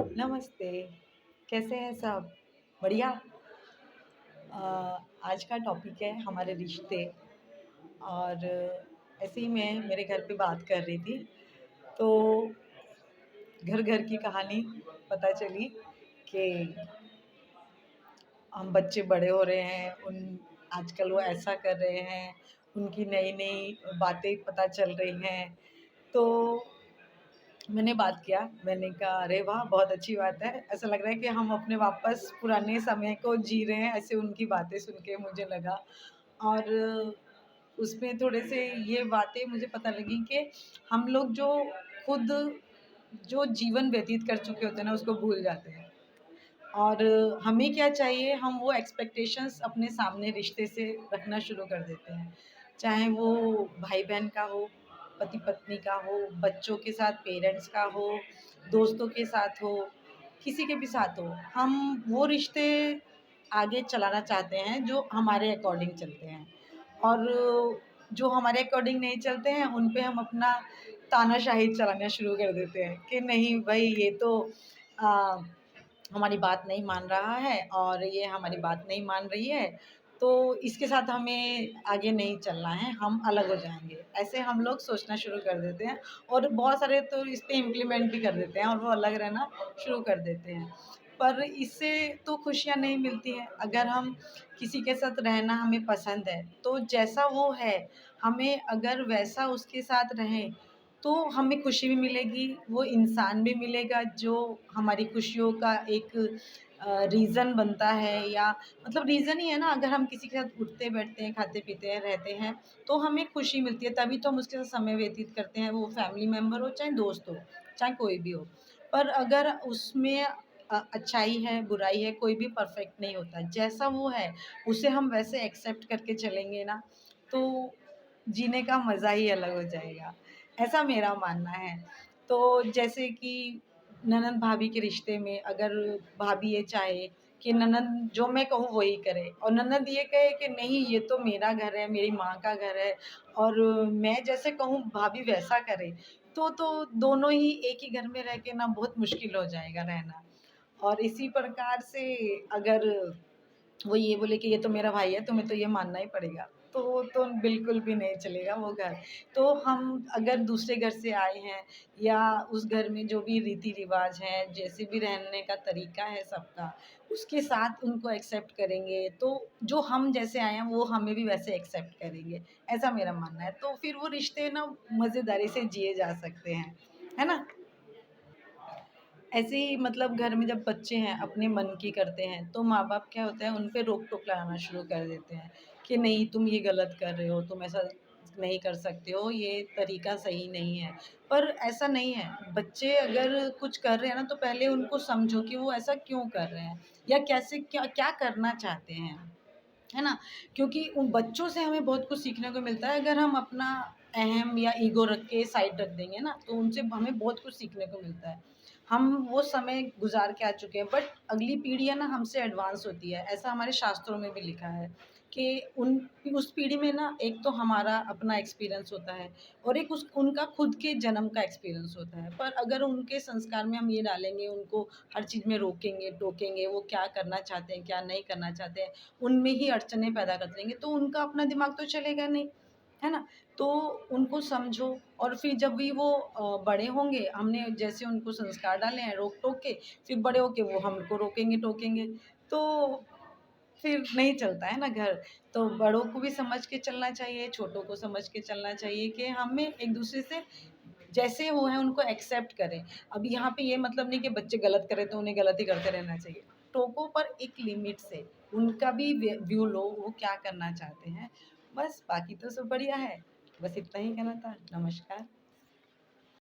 नमस्ते, कैसे हैं सब? बढ़िया? आज का टॉपिक है हमारे रिश्ते और ऐसे ही मैं मेरे घर पे बात कर रही थी, तो घर-घर की कहानी पता चली कि हम बच्चे बड़े हो रहे हैं, उन आजकल वो ऐसा कर रहे हैं, उनकी नई-नई बातें पता चल रही हैं, तो मैंने बात किया, मैंने कहा अरे वाह! बहुत अच्छी बात है। ऐसा लग रहा है कि हम अपने वापस पुराने समय को जी रहे हैं, ऐसे उनकी बातें सुन के मुझे लगा। और उसमें थोड़े से ये बातें मुझे पता लगी कि हम लोग जो खुद जो जीवन व्यतीत कर चुके होते हैं ना, उसको भूल जाते हैं। और हमें क्या चाहिए, हम वो एक्सपेक्टेशंस अपने सामने रिश्ते से रखना शुरू कर देते हैं। चाहे वो भाई-बहन का हो, पति-पत्नी का हो, बच्चों के साथ पेरेंट्स का हो, दोस्तों के साथ हो, किसी के भी साथ हो। हम वो रिश्ते आगे चलाना चाहते हैं जो हमारे अकॉर्डिंग चलते हैं। और जो हमारे अकॉर्डिंग नहीं चलते हैं, उन पे हम अपना तानाशाही चलाना शुरू कर देते हैं कि नहीं भई ये तो अ, हमारी बात नहीं मान रहा है और ये हमारी बात नहीं मान रही है, तो इसके साथ हमें आगे नहीं चलना है, हम अलग हो जाएँगे। ऐसे हम लोग सोचना शुरू कर देते हैं और बहुत सारे तो इस पे इम्प्लीमेंट भी कर देते हैं और वो अलग रहना शुरू कर देते हैं। पर इससे तो खुशियाँ नहीं मिलती हैं। अगर हम किसी के साथ रहना हमें पसंद है, तो जैसा वो है, हमें अगर वैसा उसके साथ रहें तो हमें खुशी भी मिलेगी, वो इंसान भी मिलेगा जो हमारी खुशियों का एक रीज़न बनता है या मतलब रीज़न ही है ना। अगर हम किसी के साथ उठते-बैठते हैं, खाते-पीते हैं, रहते हैं, तो हमें खुशी मिलती है, तभी तो हम उसके साथ समय व्यतीत करते हैं, वो फैमिली मेंबर हो, चाहे दोस्त हो, चाहे कोई भी हो। पर अगर उसमें अच्छाई है, बुराई है, कोई भी परफेक्ट नहीं होता। जैसा वो है, उसे हम वैसे एक्सेप्ट करके चलेंगे ना, तो जीने का मज़ा ही अलग हो जाएगा। ऐसा मेरा मानना है। तो जैसे कि ननंद-भाभी के रिश्ते में अगर भाभी ये चाहे कि ननंद जो मैं कहूँ वही करे और ननंद ये कहे कि नहीं ये तो मेरा घर है, मेरी माँ का घर है और मैं जैसे कहूँ भाभी वैसा करे, तो दोनों ही एक ही घर में रह के ना बहुत मुश्किल हो जाएगा रहना। और इसी प्रकार से अगर वो ये बोले कि ये तो मेरा भाई है, तुम्हें तो ये मानना ही पड़ेगा, तो वो तो बिल्कुल भी नहीं चलेगा वो घर। तो हम अगर दूसरे घर से आए हैं या उस घर में जो भी रीति-रिवाज हैं, जैसे भी रहने का तरीका है सबका, उसके साथ उनको एक्सेप्ट करेंगे, तो जो हम जैसे आए हैं, वो हमें भी वैसे एक्सेप्ट करेंगे, ऐसा मेरा मानना है। तो फिर वो रिश्ते ना मज़ेदारी से जिए जा सकते हैं, है ना? ऐसे ही मतलब घर में जब बच्चे हैं अपने मन की करते हैं तो माँ-बाप क्या होता है उन पे रोक-टोक लगाना शुरू कर देते हैं कि नहीं तुम ये गलत कर रहे हो, तुम ऐसा नहीं कर सकते हो, ये तरीका सही नहीं है। पर ऐसा नहीं है, बच्चे अगर कुछ कर रहे हैं ना तो पहले उनको समझो कि वो ऐसा क्यों कर रहे हैं या कैसे क्या क्या करना चाहते हैं। है ना? क्योंकि उन बच्चों से हमें बहुत कुछ सीखने को मिलता है, अगर हम अपना अहम या ईगो रख के साइड रख देंगे ना, तो उनसे हमें बहुत कुछ सीखने को मिलता है। हम वो समय गुज़ार के आ चुके हैं, बट अगली पीढ़ी है ना हमसे एडवांस होती है, ऐसा हमारे शास्त्रों में भी लिखा है कि उन उस पीढ़ी में ना एक तो हमारा अपना एक्सपीरियंस होता है और एक उस उनका खुद के जन्म का एक्सपीरियंस होता है। पर अगर उनके संस्कार में हम ये डालेंगे, उनको हर चीज़ में रोकेंगे, टोकेंगे, वो क्या करना चाहते हैं, क्या नहीं करना चाहते हैं, उनमें ही अड़चनें पैदा कर देंगे, तो उनका अपना दिमाग तो चलेगा नहीं, है ना? तो उनको समझो और फिर जब भी वो बड़े होंगे, हमने जैसे उनको संस्कार डाले हैं रोक-टोक के, फिर बड़े होके वो हमको रोकेंगे, टोकेंगे, तो फिर नहीं चलता है ना घर। तो बड़ों को भी समझ के चलना चाहिए, छोटों को समझ के चलना चाहिए कि हमें एक-दूसरे से जैसे वो हैं उनको एक्सेप्ट करें। अब यहाँ पे ये मतलब नहीं कि बच्चे गलत करें तो उन्हें गलत ही करते रहना चाहिए। टोको पर एक लिमिट से, उनका भी व्यू लो, वो क्या करना चाहते हैं। बस बाकी तो सब बढ़िया है। बस इतना ही कहना था। नमस्कार।